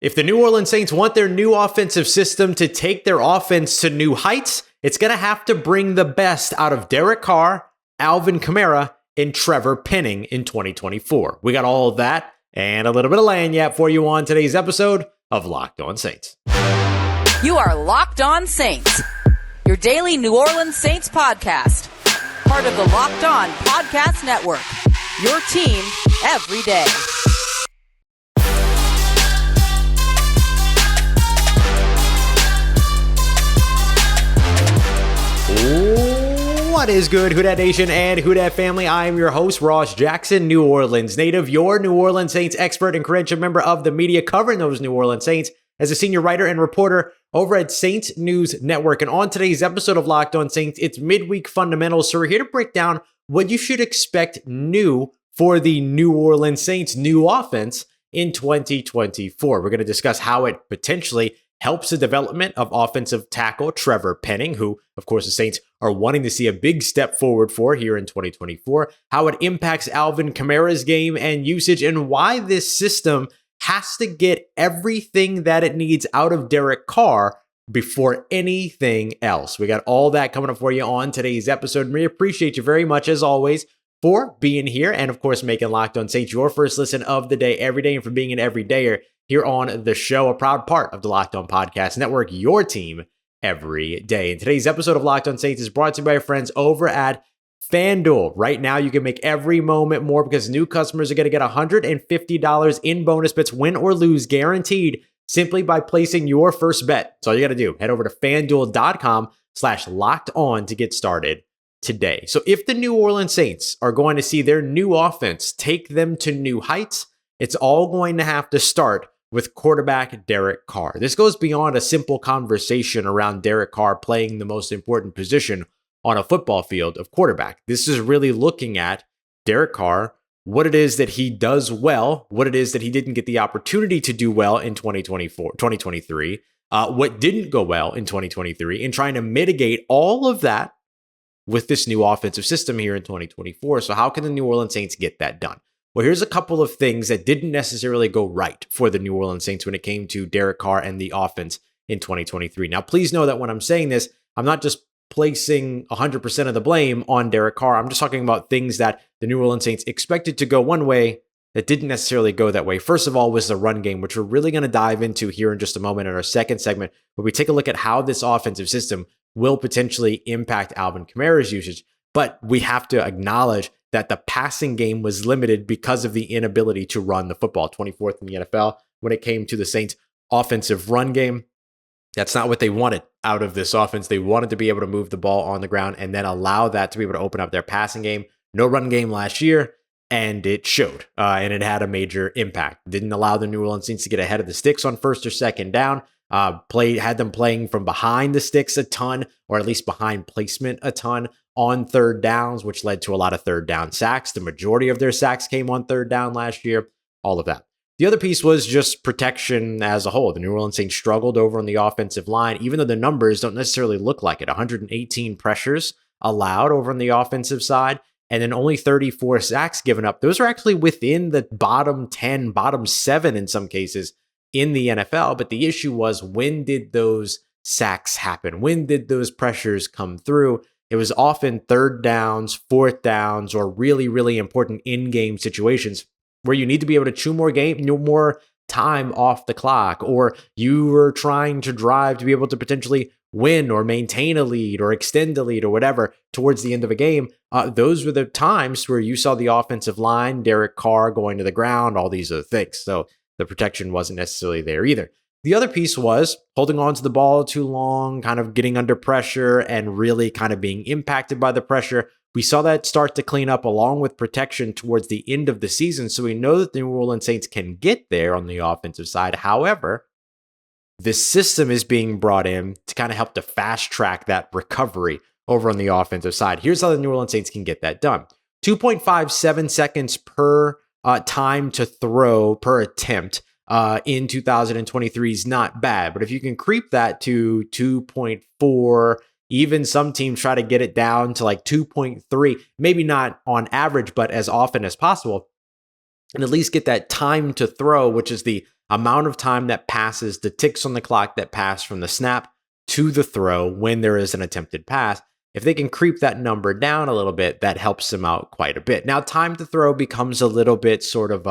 If the New Orleans Saints want their new offensive system to take their offense to new heights, it's going to have to bring the best out of Derek Carr, Alvin Kamara, and Trevor Penning in 2024. We got all of that and a little bit of lagniappe for you on today's episode of Locked On Saints. You are Locked On Saints, your daily New Orleans Saints podcast, part of the Locked On Podcast Network, your team every day. What is good, Who Dat Nation and Who Dat family? I am your host, Ross Jackson, New Orleans native, your New Orleans Saints expert and credentialed member of the media covering those New Orleans Saints as a senior writer and reporter over at Saints News Network. And on today's episode of Locked On Saints, it's midweek fundamentals. So we're here to break down what you should expect new for the New Orleans Saints' new offense in 2024. We're going to discuss how it potentially helps the development of offensive tackle Trevor Penning, who, of course, the Saints are wanting to see a big step forward for here in 2024, how it impacts Alvin Kamara's game and usage, and why this system has to get everything that it needs out of Derek Carr before anything else. We got all that coming up for you on today's episode. We appreciate you very much, as always, for being here and, of course, making Locked On Saints your first listen of the day every day, and for being an everydayer here on the show, a proud part of the Locked On Podcast Network, your team every day. And today's episode of Locked On Saints is brought to you by our friends over at FanDuel. Right now, you can make every moment more because new customers are going to get $150 in bonus bets, win or lose, guaranteed, simply by placing your first bet. That's all you got to do. Head over to FanDuel.com/LockedOn to get started today. So if the New Orleans Saints are going to see their new offense take them to new heights, it's all going to have to start with quarterback Derek Carr. This goes beyond a simple conversation around Derek Carr playing the most important position on a football field of quarterback. This is really looking at Derek Carr, what it is that he does well, what it is that he didn't get the opportunity to do well in 2023, what didn't go well in 2023, and trying to mitigate all of that with this new offensive system here in 2024. So how can the New Orleans Saints get that done? Well, here's a couple of things that didn't necessarily go right for the New Orleans Saints when it came to Derek Carr and the offense in 2023. Now, please know that when I'm saying this, I'm not just placing 100% of the blame on Derek Carr. I'm just talking about things that the New Orleans Saints expected to go one way that didn't necessarily go that way. First of all was the run game, which we're really going to dive into here in just a moment in our second segment, where we take a look at how this offensive system will potentially impact Alvin Kamara's usage. But we have to acknowledge that the passing game was limited because of the inability to run the football. 24th in the NFL when it came to the Saints' offensive run game. That's not what they wanted out of this offense. They wanted to be able to move the ball on the ground and then allow that to be able to open up their passing game. No run game last year, and it showed, and it had a major impact. Didn't allow the New Orleans Saints to get ahead of the sticks on first or second down. Had them playing from behind the sticks a ton, or at least behind placement a ton on third downs, which led to a lot of third down sacks. The majority of their sacks came on third down last year, all of that. The other piece was just protection as a whole. The New Orleans Saints struggled over on the offensive line, even though the numbers don't necessarily look like it. 118 pressures allowed over on the offensive side, and then only 34 sacks given up. Those are actually within the bottom 10, bottom 7 in some cases in the NFL. But the issue was, when did those sacks happen? When did those pressures come through? It was often third downs, fourth downs, or really, really important in-game situations where you need to be able to chew more time off the clock, or you were trying to drive to be able to potentially win or maintain a lead or extend a lead or whatever towards the end of a game. Those were the times where you saw the offensive line, Derek Carr going to the ground, all these other things. So the protection wasn't necessarily there either. The other piece was holding on to the ball too long, kind of getting under pressure and really kind of being impacted by the pressure. We saw that start to clean up along with protection towards the end of the season. So we know that the New Orleans Saints can get there on the offensive side. However, this system is being brought in to kind of help to fast track that recovery over on the offensive side. Here's how the New Orleans Saints can get that done. 2.57 seconds per time to throw per attempt in 2023 is not bad. But if you can creep that to 2.4, even some teams try to get it down to like 2.3, maybe not on average, but as often as possible, and at least get that time to throw, which is the amount of time that passes, the ticks on the clock that pass from the snap to the throw when there is an attempted pass. If they can creep that number down a little bit, that helps them out quite a bit. Now, time to throw becomes a little bit sort of,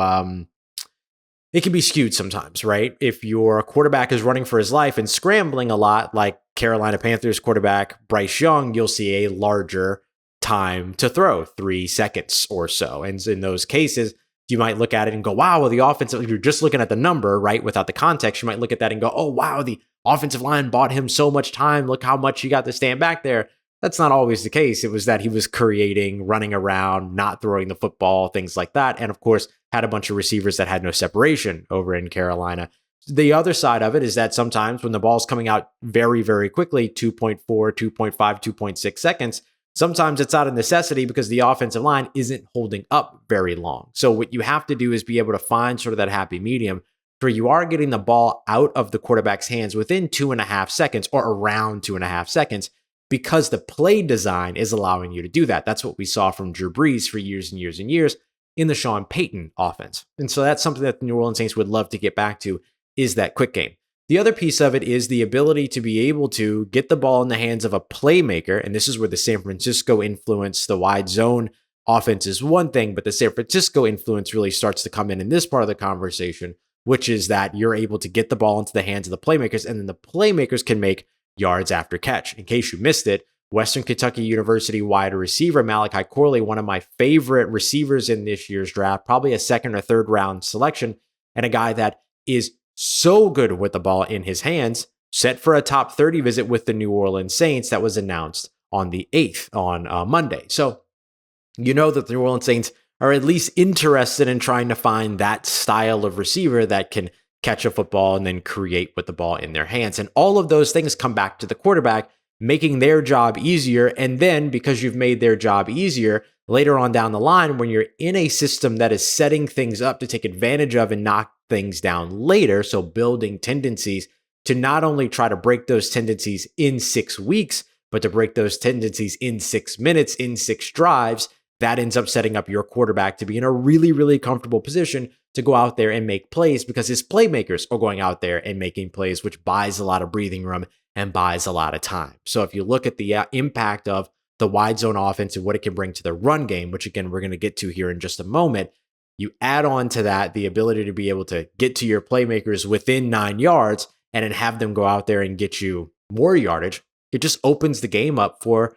it can be skewed sometimes, right? If your quarterback is running for his life and scrambling a lot, like Carolina Panthers quarterback Bryce Young, you'll see a larger time to throw, 3 seconds or so. And in those cases, you might look at it and go, wow, well, the offensive, if you're just looking at the number, right, without the context, you might look at that and go, oh, wow, the offensive line bought him so much time. Look how much he got to stand back there. That's not always the case. It was that he was creating, running around, not throwing the football, things like that. And of course, had a bunch of receivers that had no separation over in Carolina. The other side of it is that sometimes when the ball's coming out very, very quickly, 2.4, 2.5, 2.6 seconds, sometimes it's out of necessity because the offensive line isn't holding up very long. So what you have to do is be able to find sort of that happy medium where you are getting the ball out of the quarterback's hands within 2.5 seconds or around 2.5 seconds because the play design is allowing you to do that. That's what we saw from Drew Brees for years and years and years in the Sean Payton offense. And so that's something that the New Orleans Saints would love to get back to, is that quick game. The other piece of it is the ability to be able to get the ball in the hands of a playmaker. And this is where the San Francisco influence, the wide zone offense is one thing, but the San Francisco influence really starts to come in this part of the conversation, which is that you're able to get the ball into the hands of the playmakers, and then the playmakers can make yards after catch. In case you missed it, Western Kentucky University wide receiver Malachi Corley, one of my favorite receivers in this year's draft, probably a second or third round selection, and a guy that is so good with the ball in his hands, set for a top 30 visit with the New Orleans Saints that was announced on the 8th on Monday. So you know that the New Orleans Saints are at least interested in trying to find that style of receiver that can catch a football and then create with the ball in their hands. And all of those things come back to the quarterback, making their job easier. And then because you've made their job easier, later on down the line, when you're in a system that is setting things up to take advantage of and knock things down later, so building tendencies to not only try to break those tendencies in 6 weeks, but to break those tendencies in 6 minutes, in 6 drives, that ends up setting up your quarterback to be in a really, really comfortable position to go out there and make plays because his playmakers are going out there and making plays, which buys a lot of breathing room and buys a lot of time. So if you look at the impact of the wide zone offense and what it can bring to the run game, which again, we're going to get to here in just a moment, you add on to that the ability to be able to get to your playmakers within 9 yards and then have them go out there and get you more yardage. It just opens the game up for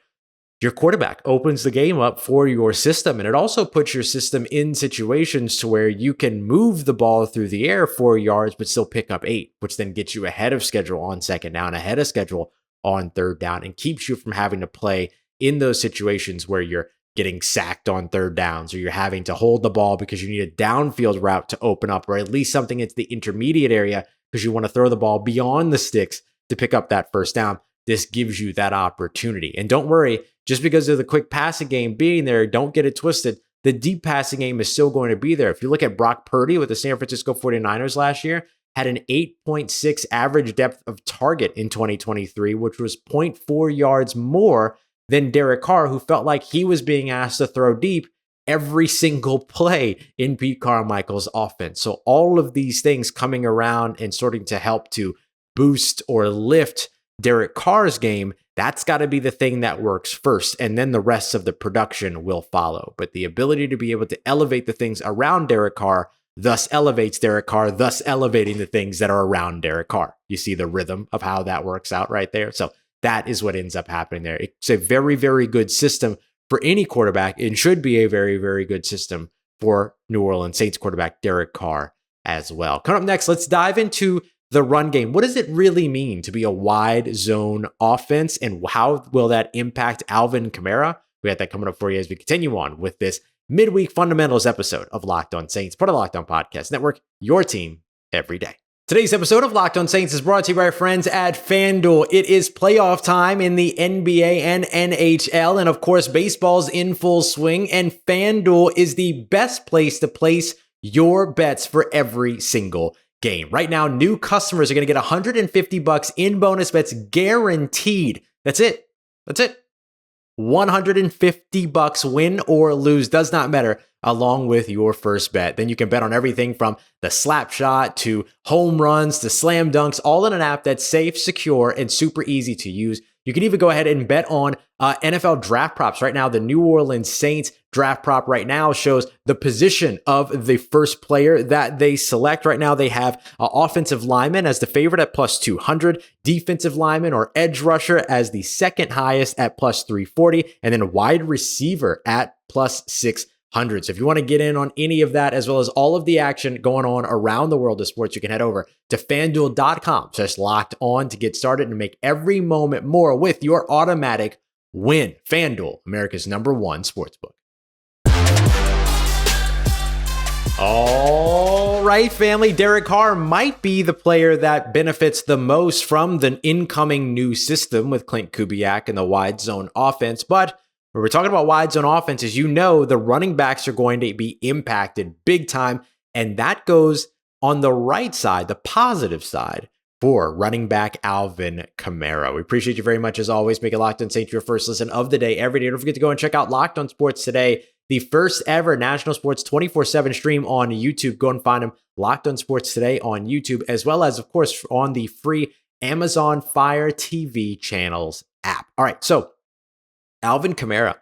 your quarterback, opens the game up for your system. And it also puts your system in situations to where you can move the ball through the air 4 yards, but still pick up 8, which then gets you ahead of schedule on second down, ahead of schedule on third down, and keeps you from having to play in those situations where you're getting sacked on third downs or you're having to hold the ball because you need a downfield route to open up, or at least something into the intermediate area because you want to throw the ball beyond the sticks to pick up that first down. This gives you that opportunity. And don't worry, just because of the quick passing game being there, don't get it twisted. The deep passing game is still going to be there. If you look at Brock Purdy with the San Francisco 49ers last year, had an 8.6 average depth of target in 2023, which was 0.4 yards more than Derek Carr, who felt like he was being asked to throw deep every single play in Pete Carmichael's offense. So all of these things coming around and starting to help to boost or lift Derek Carr's game, that's got to be the thing that works first, and then the rest of the production will follow. But the ability to be able to elevate the things around Derek Carr thus elevates Derek Carr, thus elevating the things that are around Derek Carr. You see the rhythm of how that works out right there? So that is what ends up happening there. It's a very, very good system for any quarterback, and should be a very, very good system for New Orleans Saints quarterback Derek Carr as well. Coming up next, let's dive into the run game. What does it really mean to be a wide zone offense, and how will that impact Alvin Kamara? We got that coming up for you as we continue on with this midweek fundamentals episode of Locked On Saints, part of the Locked On Podcast Network, your team every day. Today's episode of Locked On Saints is brought to you by our friends at FanDuel. It is playoff time in the NBA and NHL, and of course, baseball's in full swing, and FanDuel is the best place to place your bets for every single game. Right now, new customers are going to get $150 in bonus bets guaranteed. That's it. $150, win or lose, does not matter. along with your first bet. Then you can bet on everything from the slap shot to home runs to slam dunks, all in an app that's safe, secure, and super easy to use. You can even go ahead and bet on NFL draft props. Right now, the New Orleans Saints draft prop right now shows the position of the first player that they select. Right now, they have offensive lineman as the favorite at plus 200, defensive lineman or edge rusher as the second highest at plus 340, and then wide receiver at plus 600. So if you want to get in on any of that, as well as all of the action going on around the world of sports, you can head over to FanDuel.com/locked-on to get started and make every moment more with your automatic win. FanDuel, America's #1 sportsbook. All right, family. Derek Carr might be the player that benefits the most from the incoming new system with Klint Kubiak and the wide zone offense. But when we're talking about wide zone offenses, you know the running backs are going to be impacted big time. And that goes on the right side, the positive side, for running back Alvin Kamara. We appreciate you very much as always. Make it Locked On Saints your first listen of the day every day. Don't forget to go and check out Locked On Sports Today, the first ever national sports 24/7 stream on YouTube. Go and find them, Locked On Sports Today on YouTube, as well as, of course, on the free Amazon Fire TV channels app. All right, so Alvin Kamara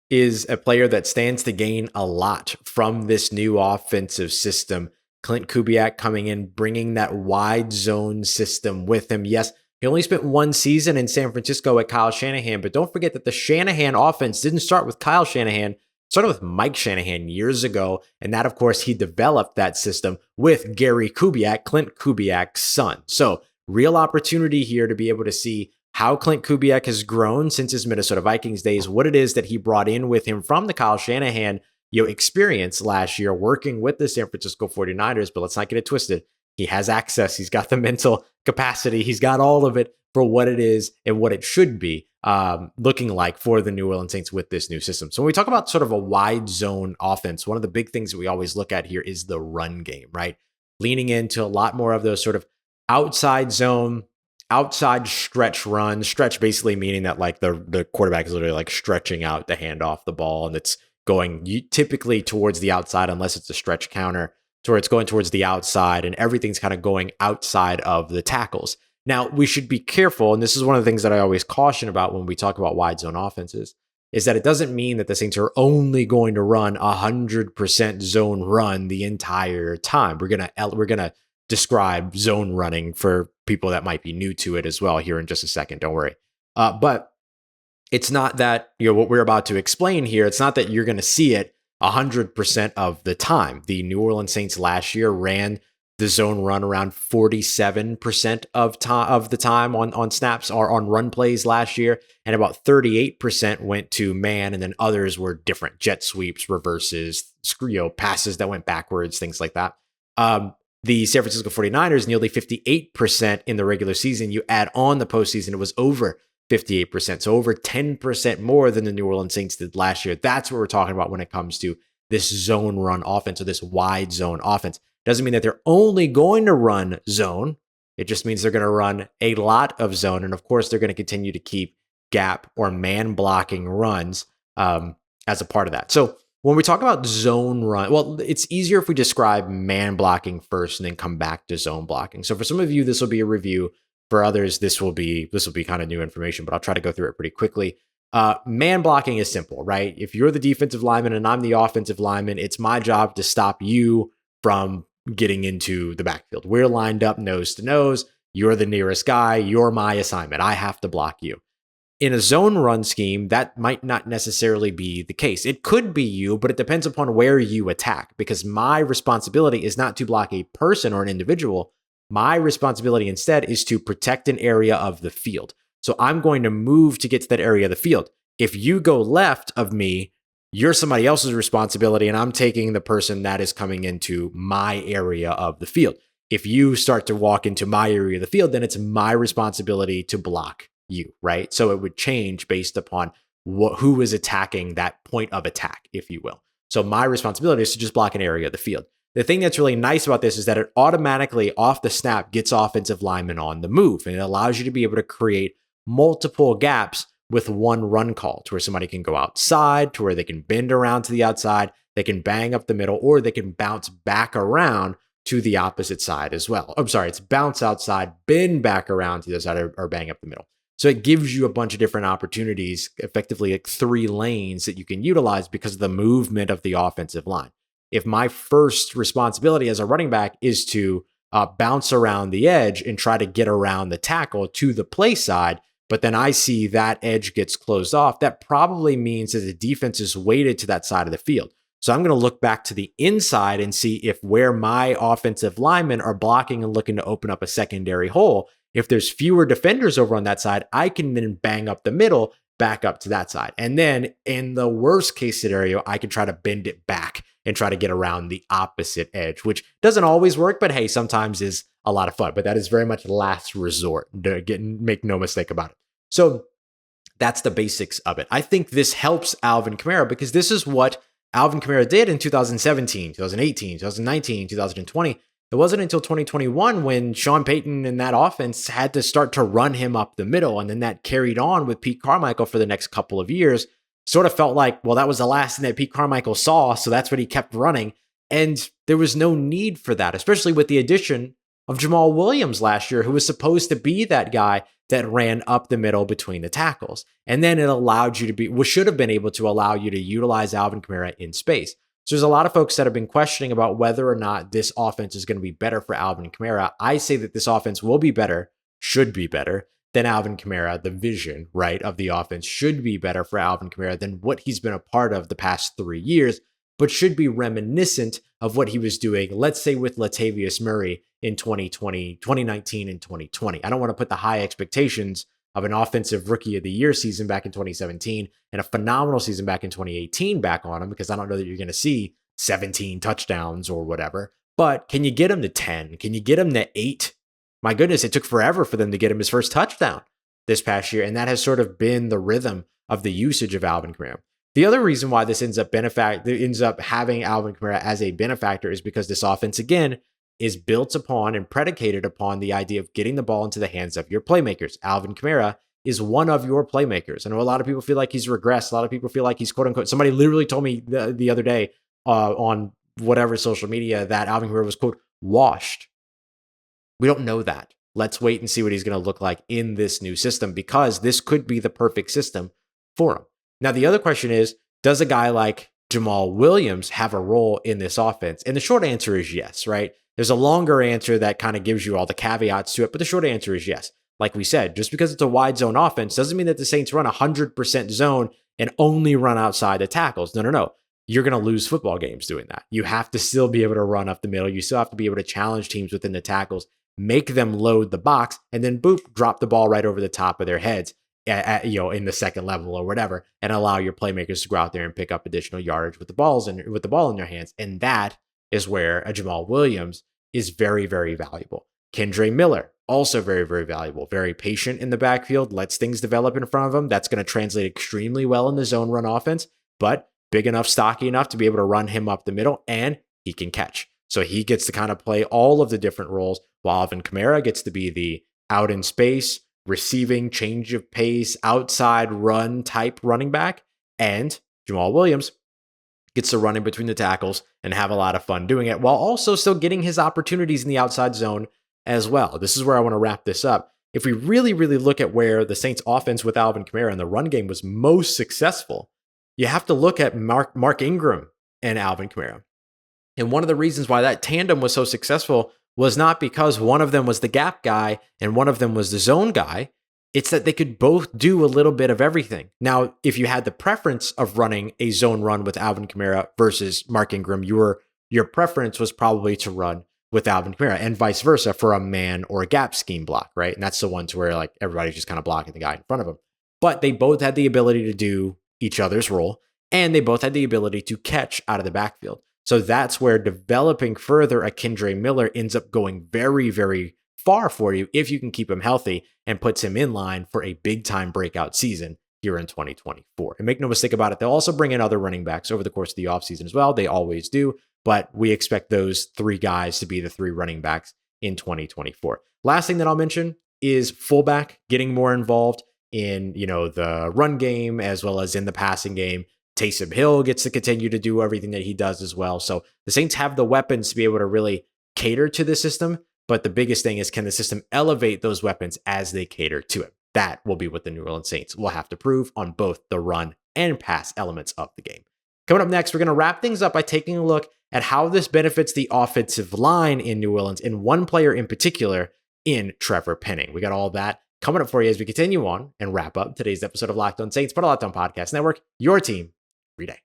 is a player that stands to gain a lot from this new offensive system. Klint Kubiak coming in, bringing that wide zone system with him. Yes, he only spent one season in San Francisco at Kyle Shanahan, but don't forget that the Shanahan offense didn't start with Kyle Shanahan. It started with Mike Shanahan years ago, and that, of course, he developed that system with Gary Kubiak, Klint Kubiak's son. So real opportunity here to be able to see how Klint Kubiak has grown since his Minnesota Vikings days, what it is that he brought in with him from the Kyle Shanahan experience last year working with the San Francisco 49ers. But let's not get it twisted. He has access. He's got the mental capacity. He's got all of it for what it is and what it should be looking like for the New Orleans Saints with this new system. So when we talk about sort of a wide zone offense, one of the big things that we always look at here is the run game, right? Leaning into a lot more of those sort of outside zone, outside stretch runs. Stretch basically meaning that like the quarterback is literally like stretching out the hand off the ball, and it's going typically towards the outside unless it's a stretch counter, so it's going towards the outside and everything's kind of going outside of the tackles. Now, we should be careful, and this is one of the things that I always caution about when we talk about wide zone offenses, is that it doesn't mean that the Saints are only going to run 100% zone run the entire time. We're gonna describe zone running for people that might be new to it as well here in just a second. Don't worry. But it's not that, what we're about to explain here, it's not that you're going to see it 100% of the time. The New Orleans Saints last year ran the zone run around 47% of the time on snaps or on run plays last year, and about 38% went to man, and then others were different jet sweeps, reverses, passes that went backwards, things like that. The San Francisco 49ers, nearly 58% in the regular season. You add on the postseason, it was over 58%. So over 10% more than the New Orleans Saints did last year. That's what we're talking about when it comes to this zone run offense or this wide zone offense. Doesn't mean that they're only going to run zone. It just means they're going to run a lot of zone. And of course, they're going to continue to keep gap or man blocking runs as a part of that. So when we talk about zone run, well, it's easier if we describe man blocking first and then come back to zone blocking. So for some of you, this will be a review. For others, this will be kind of new information, but I'll try to go through it pretty quickly. Man blocking is simple, right? If you're the defensive lineman and I'm the offensive lineman, it's my job to stop you from getting into the backfield. We're lined up nose to nose. You're the nearest guy. You're my assignment. I have to block you. In a zone run scheme, that might not necessarily be the case. It could be you, but it depends upon where you attack, because my responsibility is not to block a person or an individual. My responsibility instead is to protect an area of the field. So I'm going to move to get to that area of the field. If you go left of me, you're somebody else's responsibility, and I'm taking the person that is coming into my area of the field. If you start to walk into my area of the field, then it's my responsibility to block you, right? So it would change based upon who is attacking that point of attack, if you will. So my responsibility is to just block an area of the field. The thing that's really nice about this is that it automatically, off the snap, gets offensive linemen on the move, and it allows you to be able to create multiple gaps with one run call, to where somebody can go outside, to where they can bend around to the outside, They can bang up the middle, or they can bounce back around to the opposite side as well. I'm sorry, it's bounce outside, bend back around to the other side, or bang up the middle. So it gives you a bunch of different opportunities, effectively like 3 lanes that you can utilize because of the movement of the offensive line. If my first responsibility as a running back is to bounce around the edge and try to get around the tackle to the play side, but then I see that edge gets closed off, that probably means that the defense is weighted to that side of the field. So I'm going to look back to the inside and see if where my offensive linemen are blocking and looking to open up a secondary hole, if there's fewer defenders over on that side, I can then bang up the middle back up to that side. And then in the worst case scenario, I can try to bend it back and try to get around the opposite edge, which doesn't always work, but hey, sometimes is a lot of fun. But that is very much last resort. Make no mistake about it. So that's the basics of it. I think this helps Alvin Kamara because this is what Alvin Kamara did in 2017, 2018, 2019, 2020. It wasn't until 2021 when Sean Payton and that offense had to start to run him up the middle. And then that carried on with Pete Carmichael for the next couple of years. Sort of felt like, well, that was the last thing that Pete Carmichael saw. So that's what he kept running. And there was no need for that, especially with the addition of Jamal Williams last year, who was supposed to be that guy that ran up the middle between the tackles. And then it allowed you to should have been able to allow you to utilize Alvin Kamara in space. So there's a lot of folks that have been questioning about whether or not this offense is going to be better for Alvin Kamara. I say that this offense will be better, should be better than Alvin Kamara. The vision, right, of the offense should be better for Alvin Kamara than what he's been a part of the past 3 years, but should be reminiscent of what he was doing, let's say with Latavius Murray in 2020, 2019 and 2020. I don't want to put the high expectations of an offensive rookie of the year season back in 2017 and a phenomenal season back in 2018 back on him, because I don't know that you're going to see 17 touchdowns or whatever. But can you get him to 10? Can you get him to 8? My goodness, it took forever for them to get him his first touchdown this past year. And that has sort of been the rhythm of the usage of Alvin Kamara. The other reason why this ends up having Alvin Kamara as a benefactor is because this offense, again, is built upon and predicated upon the idea of getting the ball into the hands of your playmakers. Alvin Kamara is one of your playmakers. I know a lot of people feel like he's regressed. A lot of people feel like he's quote unquote, somebody literally told me the other day on whatever social media that Alvin Kamara was quote washed. We don't know that. Let's wait and see what he's going to look like in this new system, because this could be the perfect system for him. Now, the other question is, does a guy like Jamal Williams have a role in this offense? And the short answer is yes, right? There's a longer answer that kind of gives you all the caveats to it, but the short answer is yes. Like we said, just because it's a wide zone offense doesn't mean that the Saints run 100% zone and only run outside the tackles. No. You're going to lose football games doing that. You have to still be able to run up the middle. You still have to be able to challenge teams within the tackles, make them load the box, and then boop, drop the ball right over the top of their heads. In the second level or whatever, and allow your playmakers to go out there and pick up additional yardage with the ball in their hands. And that is where a Jamal Williams is very, very valuable. Kendre Miller, also very, very valuable. Very patient in the backfield, lets things develop in front of him. That's going to translate extremely well in the zone run offense, but big enough, stocky enough to be able to run him up the middle, and he can catch. So he gets to kind of play all of the different roles, while Alvin Kamara gets to be the out in space, receiving, change of pace, outside run type running back, and Jamal Williams gets to run in between the tackles and have a lot of fun doing it, while also still getting his opportunities in the outside zone as well. This is where I want to wrap this up. If we really, really look at where the Saints offense with Alvin Kamara in the run game was most successful, you have to look at Mark Ingram and Alvin Kamara. And one of the reasons why that tandem was so successful was not because one of them was the gap guy and one of them was the zone guy. It's that they could both do a little bit of everything. Now, if you had the preference of running a zone run with Alvin Kamara versus Mark Ingram, your preference was probably to run with Alvin Kamara, and vice versa for a man or a gap scheme block, right? And that's the ones where like everybody's just kind of blocking the guy in front of them. But they both had the ability to do each other's role, and they both had the ability to catch out of the backfield. So that's where developing further a Kendre Miller ends up going very, very far for you if you can keep him healthy, and puts him in line for a big time breakout season here in 2024. And make no mistake about it, they'll also bring in other running backs over the course of the offseason as well. They always do, but we expect those 3 guys to be the 3 running backs in 2024. Last thing that I'll mention is fullback getting more involved in, the run game as well as in the passing game. Taysom Hill gets to continue to do everything that he does as well. So the Saints have the weapons to be able to really cater to the system. But the biggest thing is, can the system elevate those weapons as they cater to it? That will be what the New Orleans Saints will have to prove on both the run and pass elements of the game. Coming up next, we're going to wrap things up by taking a look at how this benefits the offensive line in New Orleans, and one player in particular in Trevor Penning. We got all that coming up for you as we continue on and wrap up today's episode of Locked On Saints, but a Locked On Podcast Network, your team every day.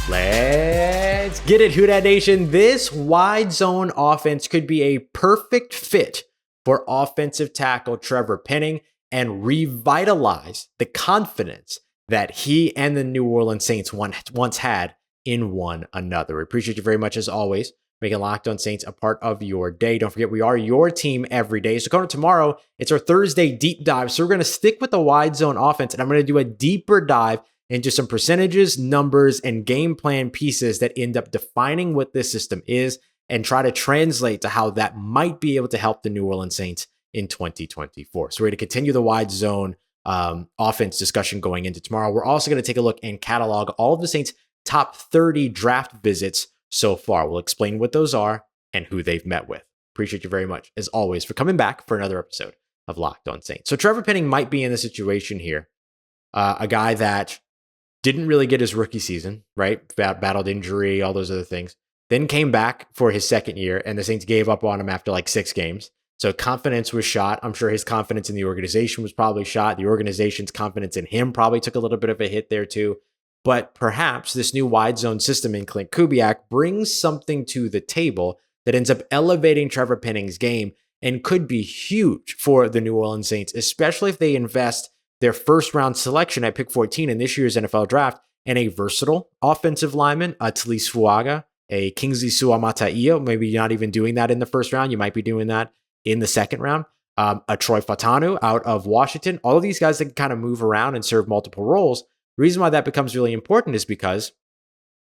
Let's get it, Who Dat Nation. This wide zone offense could be a perfect fit for offensive tackle Trevor Penning and revitalize the confidence that he and the New Orleans Saints once had in one another. We appreciate you very much, as always, making Locked On Saints a part of your day. Don't forget, we are your team every day. So coming up tomorrow, it's our Thursday deep dive. So we're going to stick with the wide zone offense, and I'm going to do a deeper dive into some percentages, numbers, and game plan pieces that end up defining what this system is and try to translate to how that might be able to help the New Orleans Saints in 2024. So we're going to continue the wide zone offense discussion going into tomorrow. We're also going to take a look and catalog all of the Saints' top 30 draft visits so far. We'll explain what those are and who they've met with. Appreciate you very much, as always, for coming back for another episode of Locked On Saints. So Trevor Penning might be in the situation here. A guy that didn't really get his rookie season, right? Battled injury, all those other things. Then came back for his second year, and the Saints gave up on him after like 6 games. So confidence was shot. I'm sure his confidence in the organization was probably shot. The organization's confidence in him probably took a little bit of a hit there too. But perhaps this new wide zone system in Klint Kubiak brings something to the table that ends up elevating Trevor Penning's game and could be huge for the New Orleans Saints, especially if they invest their first round selection at pick 14 in this year's NFL draft and a versatile offensive lineman, a Tlis Fuaga, a Kingsley Suamataia. Maybe you're not even doing that in the first round. You might be doing that in the second round. A Troy Fautanu out of Washington. All of these guys that can kind of move around and serve multiple roles. The reason why that becomes really important is because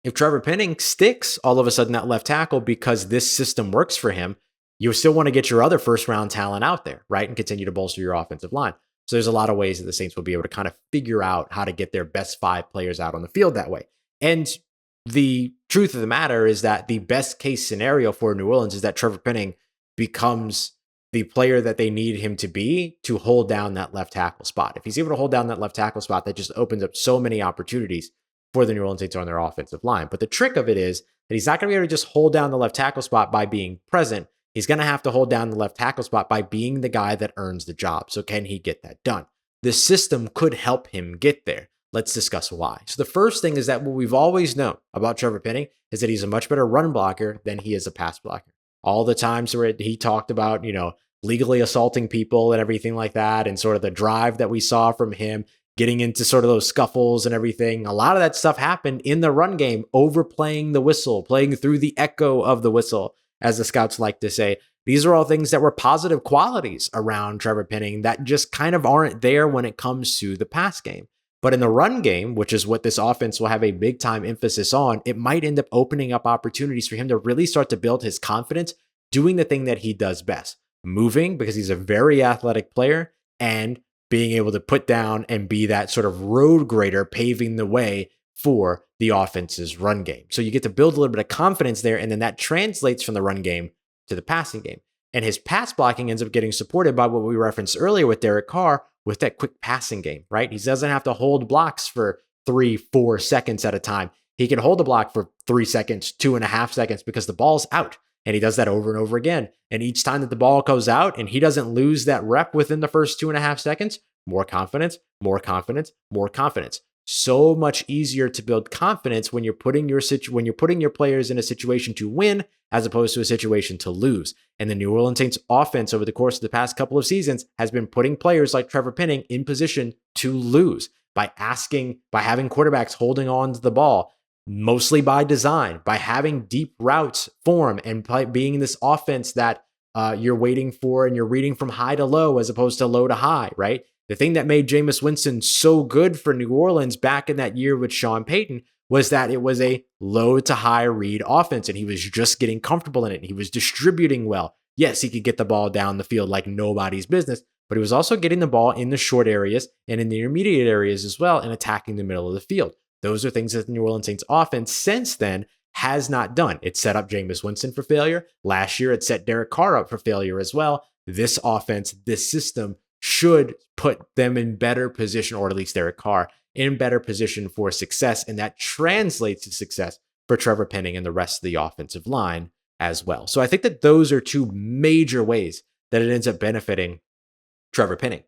if Trevor Penning sticks all of a sudden at left tackle because this system works for him, you still want to get your other first round talent out there, right? And continue to bolster your offensive line. So there's a lot of ways that the Saints will be able to kind of figure out how to get their best 5 players out on the field that way. And the truth of the matter is that the best case scenario for New Orleans is that Trevor Penning becomes the player that they need him to be to hold down that left tackle spot. If he's able to hold down that left tackle spot, that just opens up so many opportunities for the New Orleans Saints on their offensive line. But the trick of it is that he's not going to be able to just hold down the left tackle spot by being present. He's going to have to hold down the left tackle spot by being the guy that earns the job. So can he get that done? The system could help him get there. Let's discuss why. So the first thing is that what we've always known about Trevor Penning is that he's a much better run blocker than he is a pass blocker. All the times where he talked about, legally assaulting people and everything like that, and sort of the drive that we saw from him getting into sort of those scuffles and everything. A lot of that stuff happened in the run game, overplaying the whistle, playing through the echo of the whistle, as the scouts like to say. These are all things that were positive qualities around Trevor Penning that just kind of aren't there when it comes to the pass game. But in the run game, which is what this offense will have a big time emphasis on, it might end up opening up opportunities for him to really start to build his confidence doing the thing that he does best. Moving, because he's a very athletic player, and being able to put down and be that sort of road grader, paving the way for the offense's run game. So you get to build a little bit of confidence there, and then that translates from the run game to the passing game. And his pass blocking ends up getting supported by what we referenced earlier with Derek Carr, with that quick passing game, right? He doesn't have to hold blocks for 3-4 seconds at a time. He can hold a block for 3 seconds, 2.5 seconds, because the ball's out. And he does that over and over again. And each time that the ball goes out and he doesn't lose that rep within the first 2.5 seconds, more confidence, more confidence, more confidence. So much easier to build confidence when you're putting your players in a situation to win as opposed to a situation to lose. And the New Orleans Saints offense over the course of the past couple of seasons has been putting players like Trevor Penning in position to lose by having quarterbacks holding on to the ball, mostly by design, by having deep routes form and being this offense that you're waiting for and you're reading from high to low as opposed to low to high, right? The thing that made Jameis Winston so good for New Orleans back in that year with Sean Payton was that it was a low to high read offense, and he was just getting comfortable in it. He was distributing well. Yes, he could get the ball down the field like nobody's business, but he was also getting the ball in the short areas and in the intermediate areas as well and attacking the middle of the field. Those are things that the New Orleans Saints offense since then has not done. It set up Jameis Winston for failure. Last year, it set Derek Carr up for failure as well. This offense, this system should put them in better position, or at least Derek Carr, in better position for success. And that translates to success for Trevor Penning and the rest of the offensive line as well. So I think that those are two major ways that it ends up benefiting Trevor Penning.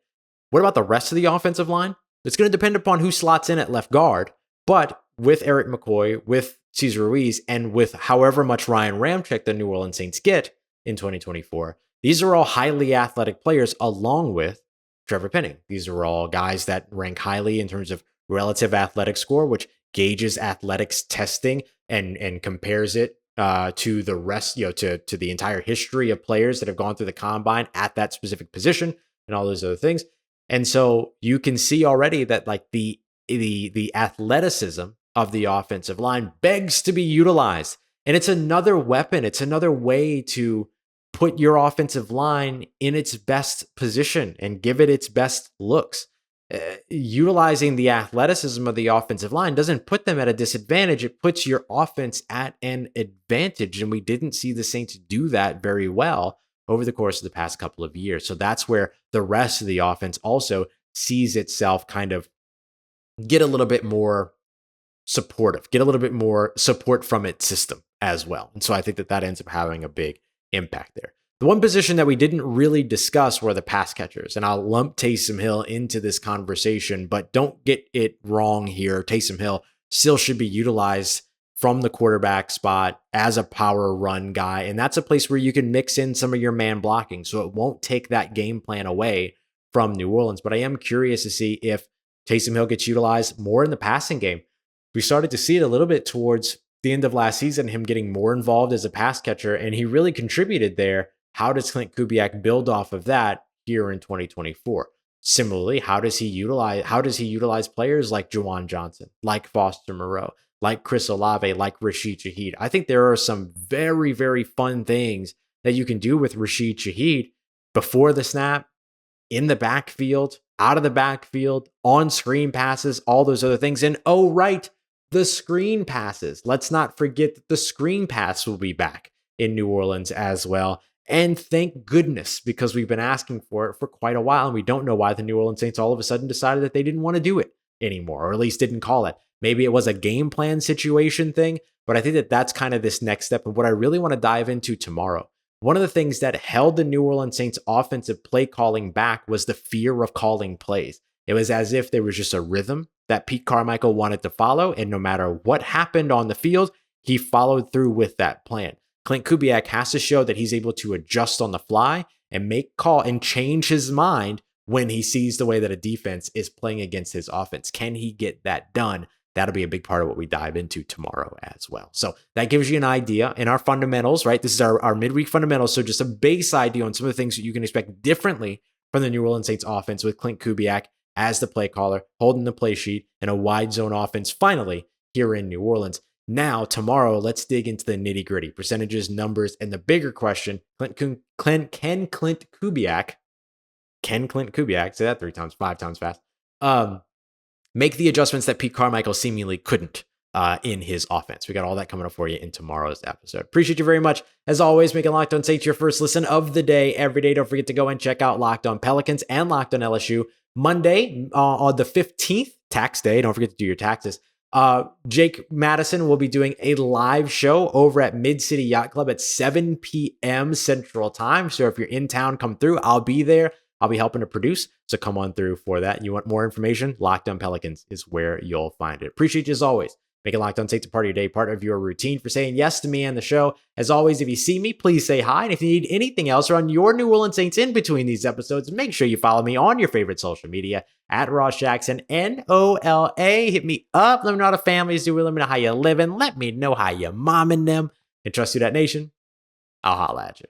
What about the rest of the offensive line? It's going to depend upon who slots in at left guard, but with Eric McCoy, with Cesar Ruiz, and with however much Ryan Ramczyk the New Orleans Saints get in 2024, these are all highly athletic players along with Trevor Penning. These are all guys that rank highly in terms of relative athletic score, which gauges athletics testing and compares it to the rest, to the entire history of players that have gone through the combine at that specific position and all those other things. And so you can see already that like the athleticism of the offensive line begs to be utilized. And it's another weapon. It's another way to put your offensive line in its best position and give it its best looks. Utilizing the athleticism of the offensive line doesn't put them at a disadvantage. It puts your offense at an advantage. And we didn't see the Saints do that very well over the course of the past couple of years. So that's where the rest of the offense also sees itself kind of get a little bit more supportive, get a little bit more support from its system as well. And so I think that ends up having a big impact there. The one position that we didn't really discuss were the pass catchers, and I'll lump Taysom Hill into this conversation, but don't get it wrong here. Taysom Hill still should be utilized from the quarterback spot as a power run guy, and that's a place where you can mix in some of your man blocking, so it won't take that game plan away from New Orleans. But I am curious to see if Taysom Hill gets utilized more in the passing game. We started to see it a little bit towards the end of last season, him getting more involved as a pass catcher, and he really contributed there. How does Klint Kubiak build off of that here in 2024? Similarly, how does he utilize players like Juwan Johnson, like Foster Moreau, like Chris Olave, like Rashid Shaheed? I think there are some very, very fun things that you can do with Rashid Shaheed before the snap, in the backfield, out of the backfield, on screen passes, all those other things. And oh, right, the screen passes. Let's not forget that the screen pass will be back in New Orleans as well. And thank goodness, because we've been asking for it for quite a while, and we don't know why the New Orleans Saints all of a sudden decided that they didn't want to do it anymore, or at least didn't call it. Maybe it was a game plan situation thing, but I think that that's kind of this next step of what I really want to dive into tomorrow. One of the things that held the New Orleans Saints offensive play calling back was the fear of calling plays. It was as if there was just a rhythm that Pete Carmichael wanted to follow, and no matter what happened on the field, he followed through with that plan. Klint Kubiak has to show that he's able to adjust on the fly and make call and change his mind when he sees the way that a defense is playing against his offense. Can he get that done? That'll be a big part of what we dive into tomorrow as well. So that gives you an idea in our fundamentals, right? This is our midweek fundamentals. So just a base idea on some of the things that you can expect differently from the New Orleans Saints offense with Klint Kubiak as the play caller, holding the play sheet, and a wide zone offense finally here in New Orleans. Now, tomorrow, let's dig into the nitty gritty, percentages, numbers, and the bigger question, can Klint Kubiak, say that 3 times, 5 times fast, make the adjustments that Pete Carmichael seemingly couldn't in his offense? We got all that coming up for you in tomorrow's episode. Appreciate you very much. As always, making Locked On Saints your first listen of the day every day. Don't forget to go and check out Locked On Pelicans and Locked On LSU. Monday on the 15th, tax day. Don't forget to do your taxes. Jake Madison will be doing a live show over at Mid-City Yacht Club at 7 p.m. Central Time. So if you're in town, come through. I'll be there. I'll be helping to produce. So come on through for that. You want more information? Locked On Pelicans is where you'll find it. Appreciate you as always. Making Locked On Saints a part of your day, part of your routine, for saying yes to me and the show. As always, if you see me, please say hi. And if you need anything else or on your New Orleans Saints in between these episodes, make sure you follow me on your favorite social media at Ross Jackson, NOLA. Hit me up. Let me know how the family's doing. Let me know how you're living. Let me know how you're momming them. And trust you, that nation. I'll holla at you.